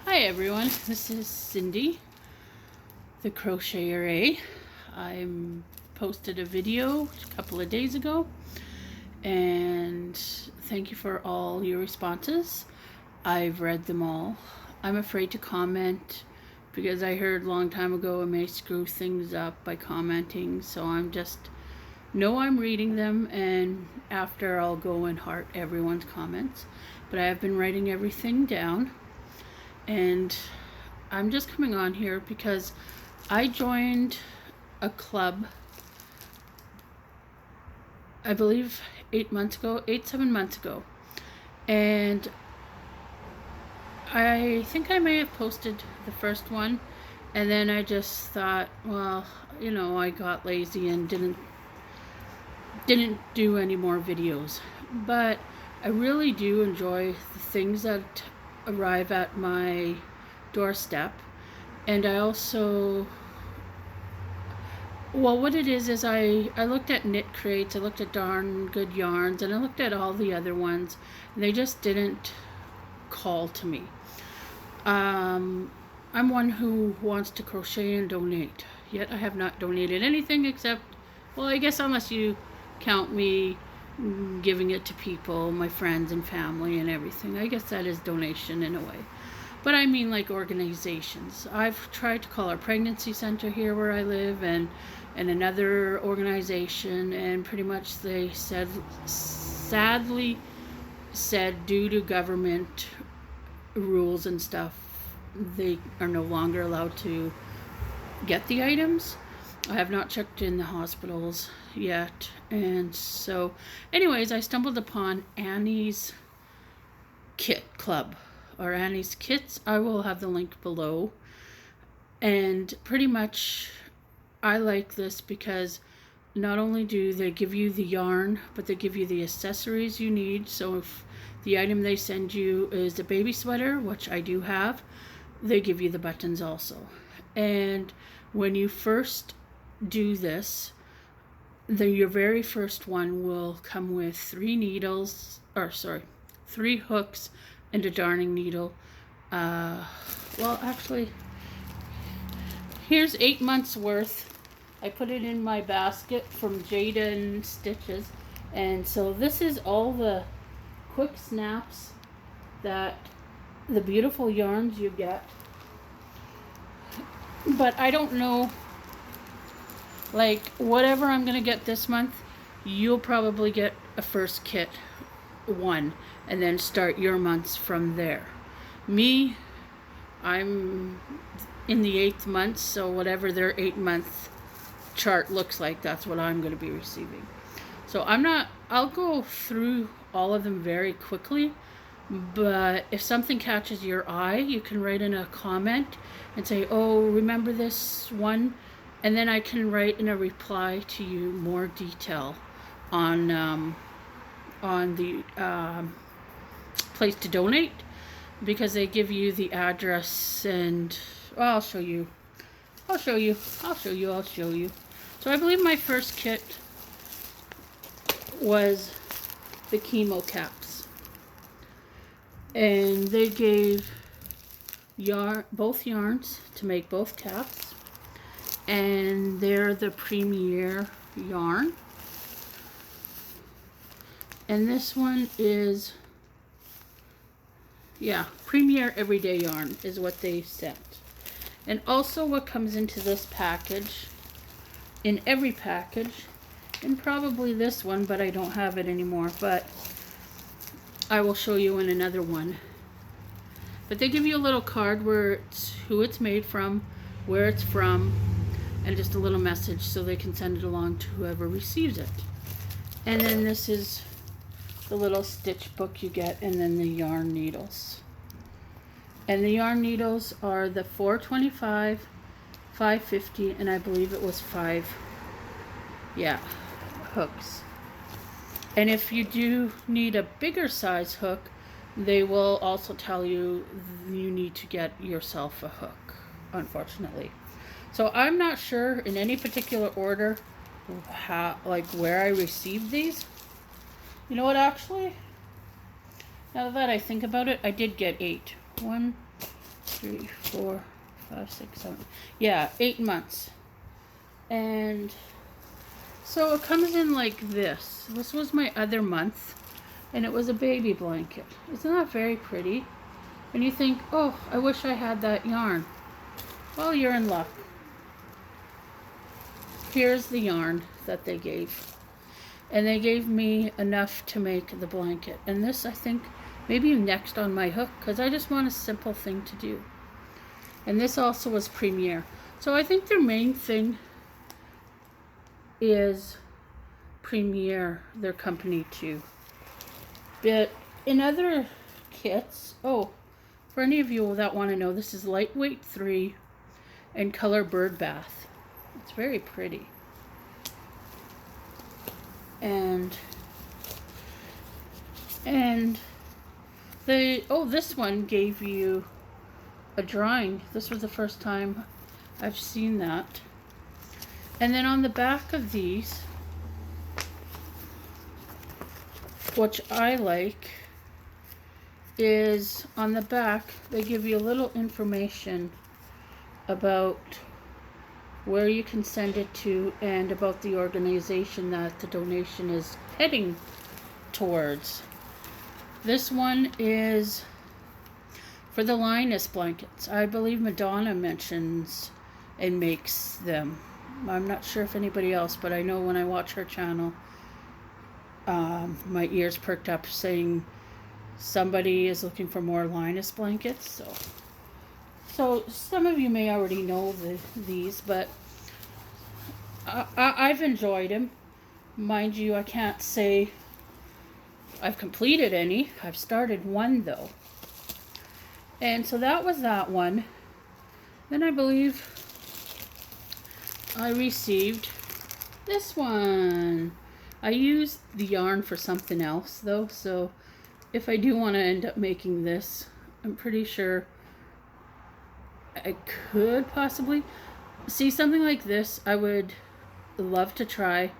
Hi everyone, this is Cindy, the Crocheter. I posted a video a couple of days ago, and thank you for all your responses. I've read them all. I'm afraid to comment because I heard a long time ago I may screw things up by commenting, so I'm reading them, and after I'll go and heart everyone's comments. But I have been writing everything down. And I'm just coming on here because I joined a club, I believe 7 months ago. And I think I may have posted the first one, and then I just thought, well, I got lazy and didn't do any more videos. But I really do enjoy the things that arrive at my doorstep. And I also, well, what it is I looked at knit crates, I looked at Darn Good Yarns, and I looked at all the other ones, and they just didn't call to me. I'm one who wants to crochet and donate, yet I have not donated anything except, well, I guess unless you count me giving it to people, my friends and family and everything. I guess that is donation in a way. But I mean like organizations. I've tried to call our pregnancy center here where I live and another organization, and pretty much they sadly said due to government rules and stuff, they are no longer allowed to get the items. I have not checked in the hospitals yet. And so anyways, I stumbled upon Annie's Kit Club, or Annie's Kits. I will have the link below. And pretty much I like this because not only do they give you the yarn, but they give you the accessories you need. So if the item they send you is a baby sweater, which I do have, they give you the buttons also. And when you first do this, your very first one will come with 3 hooks and a darning needle. Well, actually, here's 8 months worth. I put it in my basket from Jada Stitches, and so this is all the quick snaps that the beautiful yarns you get. But I don't know, like whatever I'm gonna get this month, you'll probably get a first kit one and then start your months from there. Me, I'm in the 8th month, so whatever their 8-month chart looks like, that's what I'm going to be receiving. So I'll go through all of them very quickly, but if something catches your eye, you can write in a comment and say, oh, remember this one? And then I can write in a reply to you more detail on the place to donate, because they give you the address, and I'll show you. So I believe my first kit was the chemo caps, and they gave both yarns to make both caps, and they're the Premier yarn. And this one is, Premier Everyday Yarn is what they sent. And also what comes into this package, in every package, and probably this one, but I don't have it anymore, but I will show you in another one. But they give you a little card where it's who it's made from, where it's from, and just a little message so they can send it along to whoever receives it. And then this is the little stitch book you get, and then the yarn needles. And the yarn needles are the 425, 550, and I believe it was 5 hooks. And if you do need a bigger size hook, they will also tell you you need to get yourself a hook, unfortunately. So I'm not sure in any particular order where I received these. You know what, actually? Now that I think about it, I did get 8. 1, 3, 4, 5, 6, 7. Yeah, 8 months. And so it comes in like this. This was my other month, and it was a baby blanket. Isn't that very pretty? And you think, oh, I wish I had that yarn. Well, you're in luck. Here's the yarn that they gave. And they gave me enough to make the blanket. And this, I think, maybe next on my hook, because I just want a simple thing to do. And this also was Premier. So I think their main thing is Premier, their company too. But in other kits, oh, for any of you that want to know, this is Lightweight 3 and Color Bird Bath. It's very pretty. And they, oh, this one gave you a drawing. This was the first time I've seen that. And then on the back of these, which I like, is on the back they give you a little information about where you can send it to and about the organization that the donation is heading towards. This one is for the Lioness Blankets. I believe Madonna mentions and makes them. I'm not sure if anybody else, but I know when I watch her channel, my ears perked up saying somebody is looking for more Lioness blankets. So some of you may already know these, but I've enjoyed them. Mind you, I can't say I've completed any. I've started one though. And so that was that one. Then I believe I received this one. I used the yarn for something else though, so if I do want to end up making this, I'm pretty sure I could possibly see something like this. I would love to try,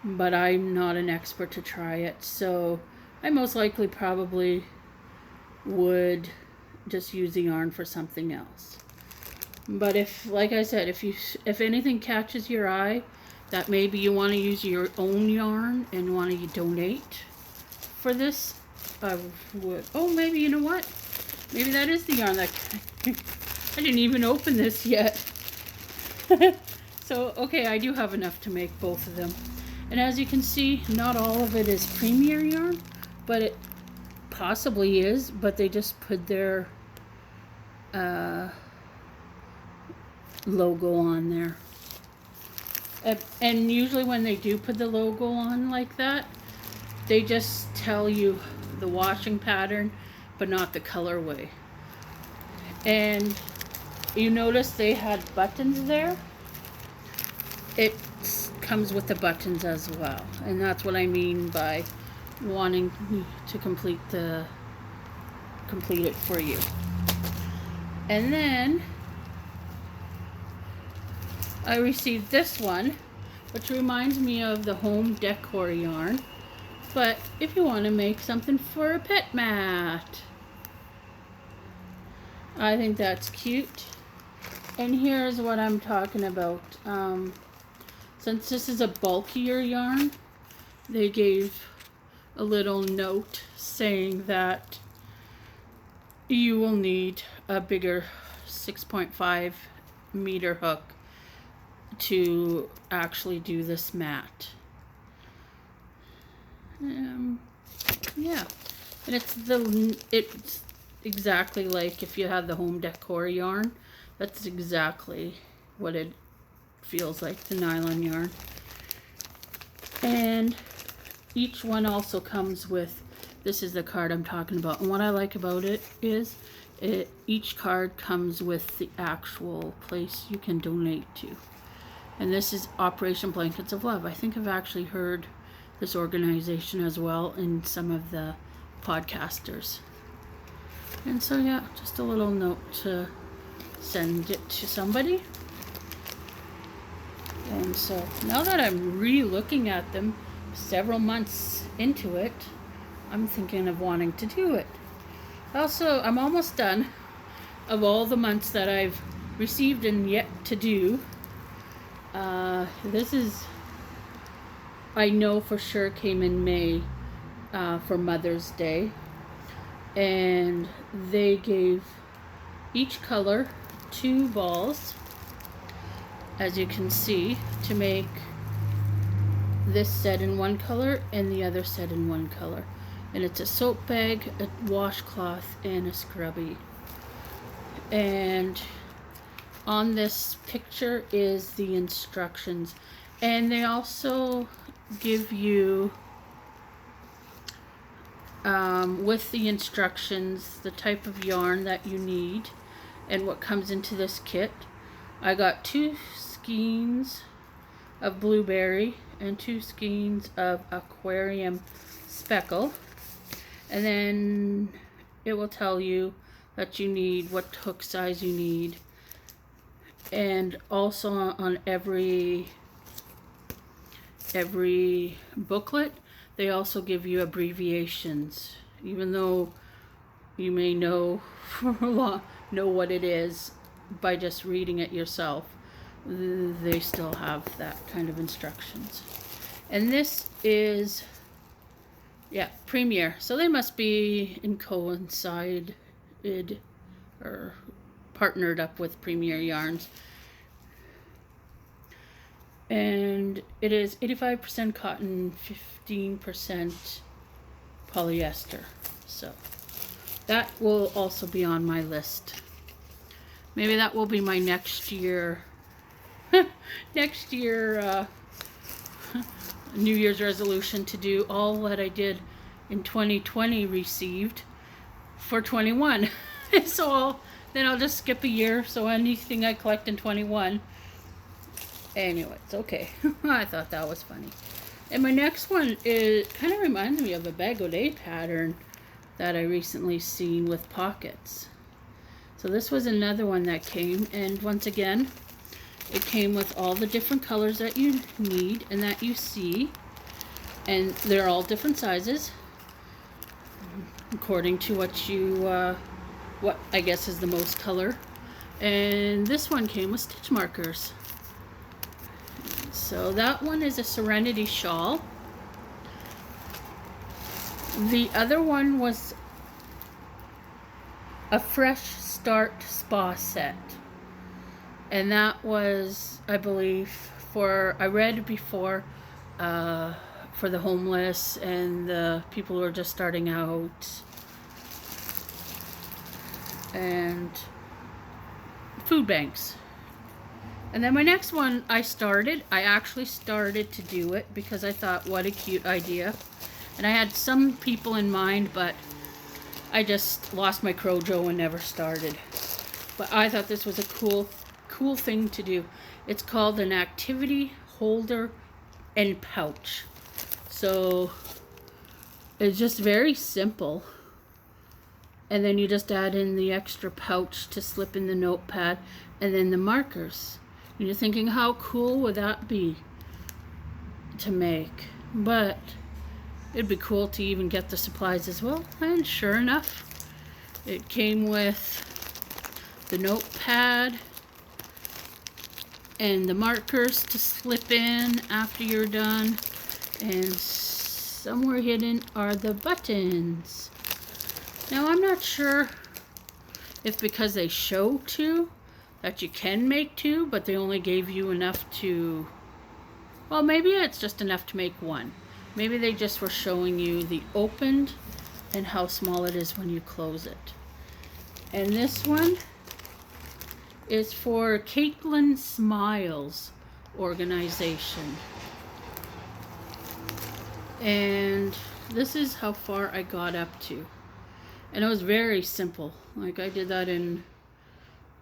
but I'm not an expert to try it, so I most likely probably would just use the yarn for something else. But if, like I said, if anything catches your eye that maybe you want to use your own yarn and want to donate for this, I would. Oh, maybe, you know what? Maybe that is the yarn that I didn't even open this yet. So, okay, I do have enough to make both of them. And as you can see, not all of it is Premier yarn, but it possibly is, but they just put their logo on there. And usually when they do put the logo on like that, they just tell you the washing pattern, but not the colorway. And you notice they had buttons there. It comes with the buttons as well, and that's what I mean by wanting to complete it for you. And then I received this one, which reminds me of the home decor yarn, but if you want to make something for a pet mat, I think that's cute. And here's what I'm talking about. Since this is a bulkier yarn, they gave a little note saying that you will need a bigger 6.5 meter hook to actually do this mat. Yeah, and it's exactly like if you had the home decor yarn. That's exactly what it feels like, the nylon yarn. And each one also comes with, this is the card I'm talking about, and what I like about it is each card comes with the actual place you can donate to. And this is Operation Blankets of Love. I think I've actually heard this organization as well in some of the podcasters. And so yeah, just a little note to send it to somebody. And so now that I'm re-looking at them several months into it, I'm thinking of wanting to do it. Also, I'm almost done. of all the months that I've received and yet to do, this is, I know for sure, came in May for Mother's Day. And they gave each color 2 balls, as you can see, to make this set in one color and the other set in one color. And it's a soap bag, a washcloth, and a scrubby. And on this picture is the instructions. And they also give you, with the instructions, the type of yarn that you need and what comes into this kit. I got 2 skeins of blueberry and 2 skeins of aquarium speckle, and then it will tell you that you need what hook size you need. And also on every booklet, they also give you abbreviations, even though you may know what it is by just reading it yourself. They still have that kind of instructions. And this is, yeah, Premier. So they must be coincided or partnered up with Premier Yarns. And it is 85% cotton, 15% polyester. So that will also be on my list. Maybe that will be my next year New Year's resolution, to do all that I did in 2020 received for 21. So then I'll just skip a year, so anything I collect in 21. Anyway, it's okay. I thought that was funny. And my next one kind of reminds me of a Bagole pattern that I recently seen with pockets. So this was another one that came, and once again, it came with all the different colors that you need and that you see, and they're all different sizes according to what I guess is the most color. And this one came with stitch markers. So that one is a Serenity shawl. The other one was a Fresh Start spa set. And that was, I believe, I read before, for the homeless and the people who are just starting out. And food banks. And then my next one, I actually started to do it because I thought, what a cute idea. And I had some people in mind, but I just lost my crojo and never started. But I thought this was a cool thing to do. It's called an activity holder and pouch. So it's just very simple. And then you just add in the extra pouch to slip in the notepad, and then the markers. And you're thinking, how cool would that be to make? But it'd be cool to even get the supplies as well. And sure enough, it came with the notepad and the markers to slip in after you're done. And somewhere hidden are the buttons. Now I'm not sure if because they show 2 that you can make 2, but they only gave you enough to, well, maybe it's just enough to make 1. Maybe they just were showing you the opened and how small it is when you close it. And this one is for Caitlin Smiles organization. And this is how far I got up to. And it was very simple. Like, I did that in,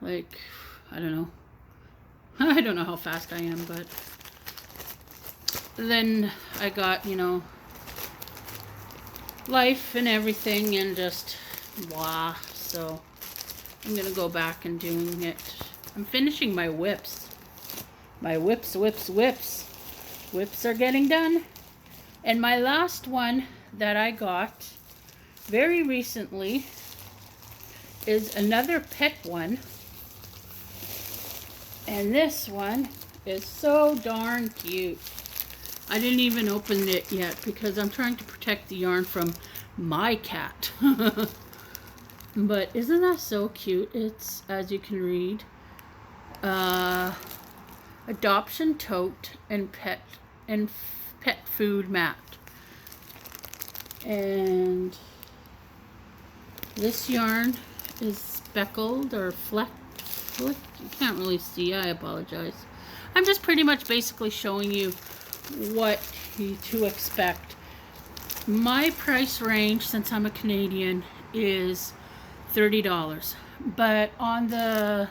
like, I don't know. I don't know how fast I am, but then I got, life and everything and just blah. So I'm going to go back and doing it. I'm finishing my whips. My whips. Whips are getting done. And my last one that I got very recently is another pet one. And this one is so darn cute. I didn't even open it yet because I'm trying to protect the yarn from my cat. But isn't that so cute? It's, as you can read, adoption tote and pet food mat. And this yarn is speckled or flecked. You can't really see, I apologize. I'm just pretty much basically showing you what to expect. My price range, since I'm a Canadian, is $30. But on the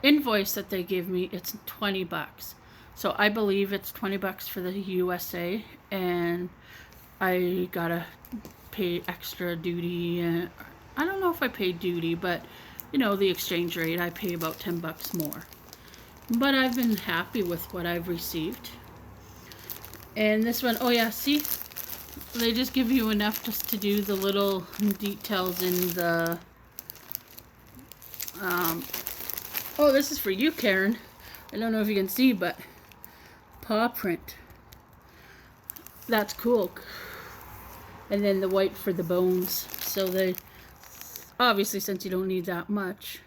invoice that they give me, it's 20 bucks. So I believe it's 20 bucks for the USA, and I gotta pay extra duty. And I don't know if I paid duty, but you know, the exchange rate, I pay about 10 bucks more. But I've been happy with what I've received. And this one, oh yeah, see? They just give you enough just to do the little details in the... oh, this is for you, Karen. I don't know if you can see, but paw print. That's cool. And then the white for the bones. So they... obviously, since you don't need that much.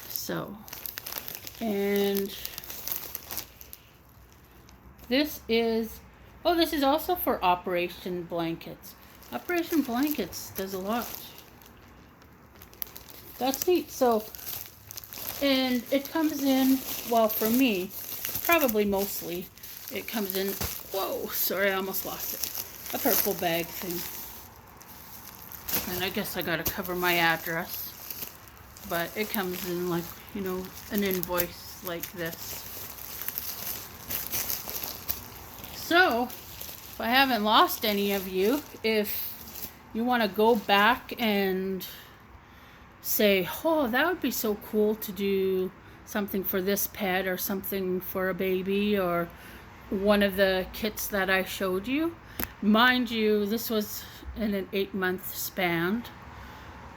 So, and this is, oh, this is also for Operation Blankets. Operation Blankets does a lot. That's neat. So, and it comes in, well, for me, probably mostly, it comes in, whoa, sorry, I almost lost it. A purple bag thing. And I guess I gotta cover my address. But it comes in like, you know, an invoice like this. So, if I haven't lost any of you, if you want to go back and say, oh, that would be so cool to do something for this pet or something for a baby or one of the kits that I showed you. Mind you, this was in an 8-month span.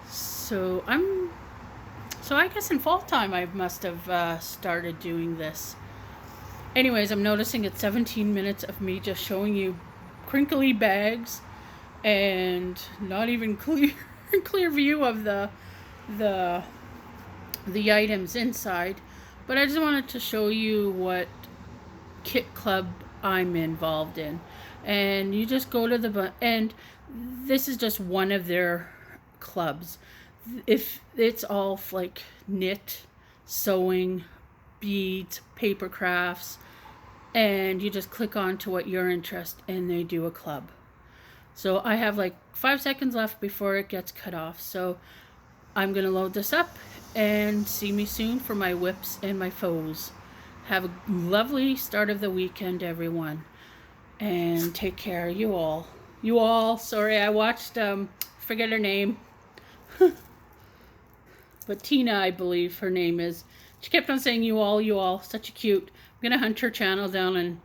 So I guess in fall time I must have started doing this. Anyways, I'm noticing it's 17 minutes of me just showing you crinkly bags and not even clear view of the items inside. But I just wanted to show you what kit club I'm involved in. And you just go to the and this is just one of their clubs. If it's all like knit, sewing, beads, paper crafts, and you just click on to what you're interested in and they do a club. So I have like 5 seconds left before it gets cut off. So I'm gonna load this up and see me soon for my whips and my foes. Have a lovely start of the weekend, everyone. And take care, you all. You all, sorry, I watched, forget her name. But Tina, I believe her name is. She kept on saying you all, such a cute. I'm gonna hunt her channel down and